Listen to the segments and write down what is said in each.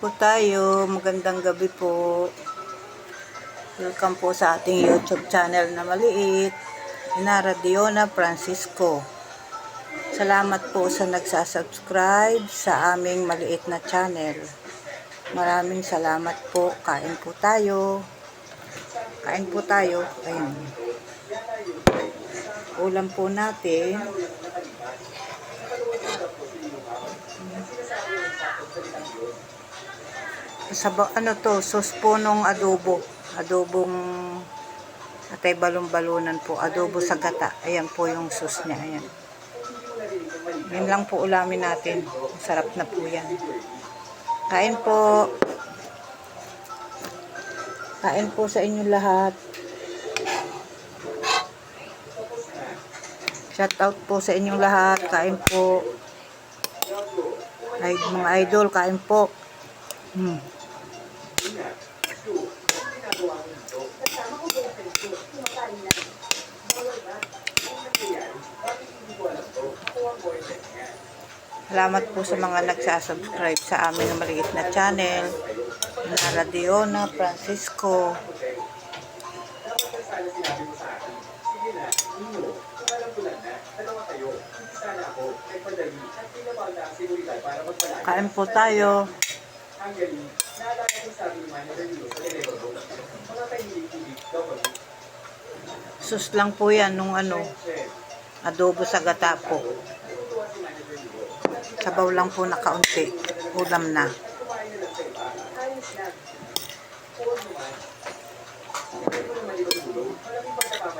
Po tayo, magandang gabi po. Welcome po sa ating YouTube channel na maliit, Inara Diona Francisco. Salamat po sa nagsasubscribe sa aming maliit na channel. Maraming salamat po. Kain po tayo. Kain po tayo. Ayun. Ulam po natin. Ano to, sauce po nung adobong atay balon-balunan po, adobo sa gata. Ayan po yung sauce niya, ayan. Yan lang po ulamin natin. Sarap na po yan. Kain po. Kain po sa inyo lahat. Shout out po sa inyong lahat. Kain po. Ay, mga idol, kain po. Salamat po sa mga nagsasubscribe sa amin na maliit na channel, Inara Diona Francisco. Kain po tayo. Sus lang po yan nung adobo sa gata po. Sabaw lang po na kaunti. Ulam na.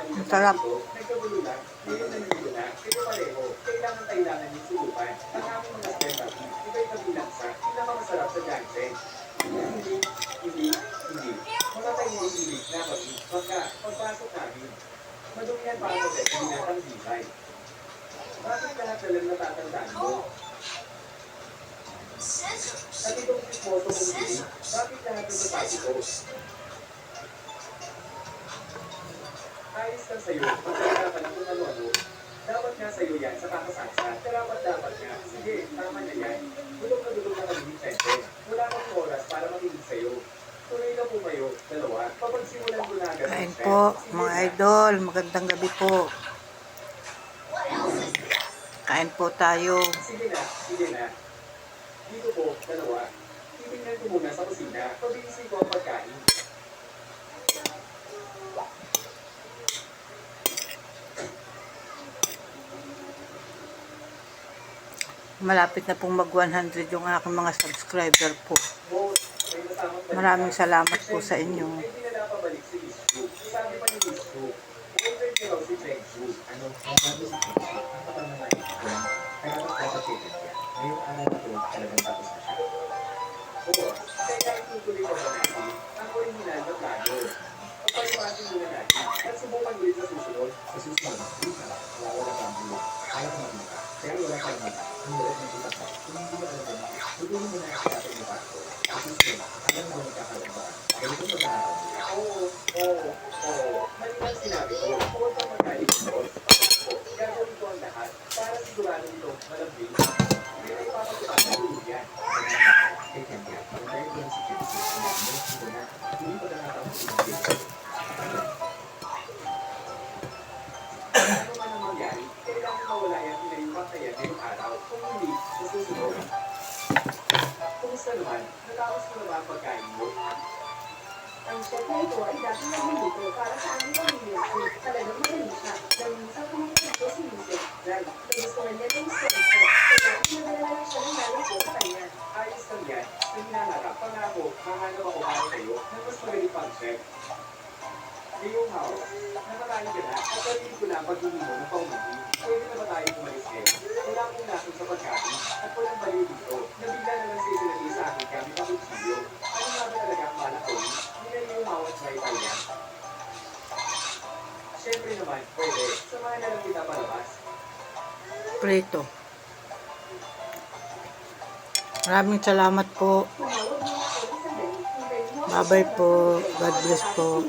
Ang sarap. Madumihan pa ako sa binatang dibay. Bakit lahat na lang natatandaan mo? At itong photo kong hindi, bakit lahat ng sasabi ko? Ayos lang sa'yo, magkakita ka lang kung ano-ano. Dapat nga sa'yo yan sa kakasaksa. Dapat nga. Sige, tama na yan. Dulog na kami ni Tente. Wala kang oras para makinig sa'yo. Tuloy na po kayo, dalawa. Papagsimulan ko na agad. Kain po, mga idol. Magandang gabi po. Kain po tayo. Sige na. Dito po, dalawa. Titingnan ko muna sa kusina. Pabilisin ko ang pagkain. Malapit na pong mag 100 yung aking mga subscriber po. Maraming salamat po sa inyo. Hindi na napabalik si Lisco. Sabi pa ni Lisco, order niya raw si Pegsu. Ano? Ang sabi si Pegsu, ang kapal na naisip ko lang. Kaya magpapacheck niya. Ngayong araw na ito, talagang tapos na siya. Oo, kaya itutuloy pa ba natin ang original na plano? Pagpalipasin muna natin at subukan ulit sa susunod. Sa susunod, isa, wala kang bulo. Kaya ka magmata. Kaya wala kang mata. Ang loob ng itak ka. Kung hindi mo alam na, tutulong mo na ang kapatid mo pa ako. Sa susunod, alam mo magkakaroon ba? Ganito mo na ako. Oo. Malilang sinabi ko, huwag kang magkalit mo. Gagawin ko ang lahat para sigurado nito malambing. May naipapatukan na tulog yan. Kaya kanya, dahil yan si Pepsi, hindi na, hindi pa nakatapos si Pepsi. Ano man ang mangyari, kailangan mawala yan pinayumak na yan ngayong araw. Kung hindi, susunod. Kumusta naman? Natapos mo na ba ang pagkain mo? Ang chef na ito ay dating nagluluto para sa aming pamilya. Talagang magaling siya. Dahil minsan pumunta ito si Yusef. Nagustuhan niya ng story ko. Kaya pinadala lang siya ng nanay ko sa kanya. Ayos lang yan. Sa hinaharap, pangako, mahanap ako para sa'yo na mas magaling pang chef. Ngayong house, nakakain ka na at parinig ko na ang paghingi mo ng paumanhin. Pwede na ba tayo pumalis eh? Wala akong nasun sa pagkain at walang baliw dito. Nabigla na lang siya sinabi sa akin kami pakutsiyo. Ano nga ba talaga ang balak ko? Hindi na yung mawat sa Italia. Siyempre naman, pwede. Samahan na lang kita palabas. Preto. Maraming salamat po. Tumawag niya ako sa dali. Bye-bye po. God bless po.